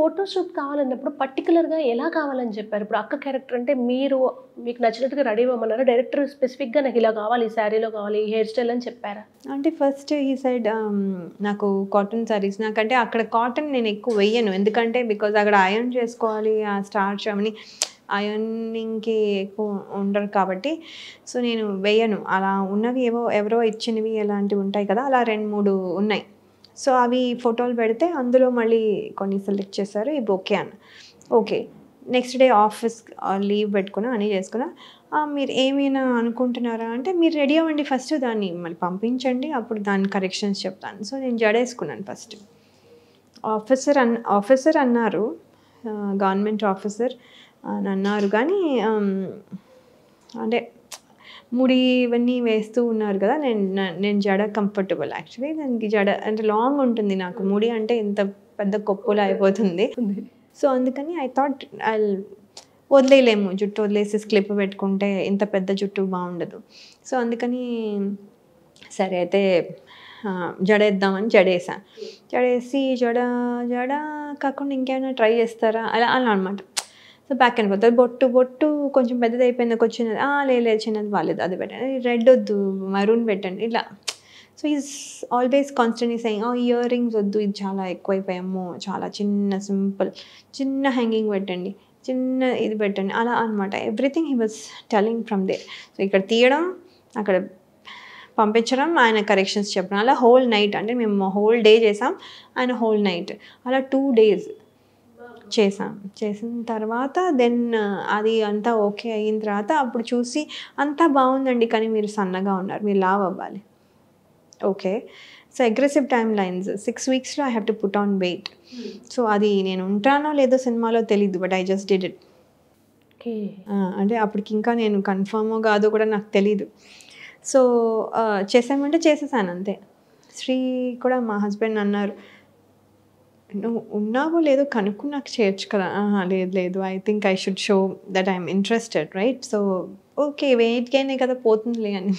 Photo shoot కావాలన్నప్పుడు పర్టిక్యులర్‌గా ఎలా కావాలని చెప్పారు? ఇప్పుడు అక్క క్యారెక్టర్ అంటే మీకు నచ్చినట్టుగా రెడీ అవ్వమన్నారా? డైరెక్టర్ స్పెసిఫిక్‌గా నాకిలా కావాలి, ఈ శారీలో కావాలి, ఈ హెయిర్ స్టైల్ అని చెప్పారా? అంటే ఫస్ట్ హీ సెడ్ నాకు కాటన్ సారీస్ నాకంటే అక్కడ కాటన్ నేను ఎక్కువ వెయ్యను. ఎందుకంటే బికాజ్ అక్కడ ఐరన్ చేసుకోవాలి. ఆ స్టార్చ్ అవన్నీ అయర్నింగ్‌కి ఎక్కువ ఉండరు కాబట్టి సో నేను వెయ్యను. అలా ఉన్నవి ఎవరో ఇచ్చినవి అలాంటివి ఉంటాయి కదా! అలా 2, 3 ఉన్నాయి. సో అవి ఫోటోలు పెడితే అందులో మళ్ళీ కొన్ని సెలెక్ట్ చేశారు. ఇవి ఓకే అన్న. Okay. Next day office leave పెట్టుకున్నా, అన్నీ చేసుకున్నా. మీరు ఏమైనా అనుకుంటున్నారా అంటే, మీరు రెడీ అవ్వండి ఫస్ట్ దాన్ని మళ్ళీ పంపించండి. అప్పుడు దాని కరెక్షన్స్ చెప్తాను. సో నేను జడేసుకున్నాను ఫస్ట్. ఆఫీసర్ అన్నారు. గవర్నమెంట్ ఆఫీసర్ అని అన్నారు కానీ అంటే ముడి ఇవన్నీ వేస్తూ ఉన్నారు కదా! నేను జడ కంఫర్టబుల్ యాక్చువల్లీ దానికి జడ అంటే లాంగ్ ఉంటుంది నాకు. ముడి అంటే ఇంత పెద్ద కొప్పులా అయిపోతుంది. సో అందుకని ఐ థాట్ వదిలేయలేము. జుట్టు వదిలేసేసి క్లిప్ పెట్టుకుంటే ఇంత పెద్ద జుట్టు బాగుండదు. సో అందుకని సరే అయితే జడేద్దామని జడేసా. జడేసి జడ కాకుండా ఇంకేమైనా ట్రై చేస్తారా అలా అనమాట. సో బ్యాక్ అండ్ పోతుంది. బొట్టు కొంచెం పెద్దది అయిపోయింది. ఒక చిన్నది లేదు చిన్నది బాలేదు అది పెట్టండి. రెడ్ వద్దు మరూన్ పెట్టండి ఇలా. So is always constantly saying ear rings వద్దు ఇది చాలా ఎక్కువైపోయాము. చాలా చిన్న సింపుల్ చిన్న హ్యాంగింగ్ పెట్టండి. చిన్న ఇది పెట్టండి అలా అనమాట. Everything he was telling from there. So ఇక్కడ తీయడం అక్కడ పంపించడం ఆయన కరెక్షన్స్ చెప్పడం అలా హోల్ నైట్ అంటే మేము హోల్ డే చేసాం. ఆయన హోల్ నైట్ అలా 2 days చేసాం. చేసిన తర్వాత దెన్ అది అంతా ఓకే అయిన తర్వాత అప్పుడు చూసి అంతా బాగుందండి కానీ మీరు సన్నగా ఉన్నారు. మీరు లావ్ అవ్వాలి. Okay. So aggressive time lines 6 weeksలో I have to put on weight. So అది నేను ఉంటానో లేదో సినిమాలో తెలీదు. But I just did it. Okay. అంటే అప్పటికి ఇంకా నేను కన్ఫర్మో కాదో కూడా నాకు తెలీదు. సో చేసామంటే చేసేసాను అంతే. శ్రీ కూడా మా హస్బెండ్ అన్నారు, నువ్వు ఉన్నావో లేదో కనుక్కుని నాకు చేయొచ్చు కదా! లేదు I think I should show that I'm interested right. So okay weight గెయినే కదా పోతుందిలే అని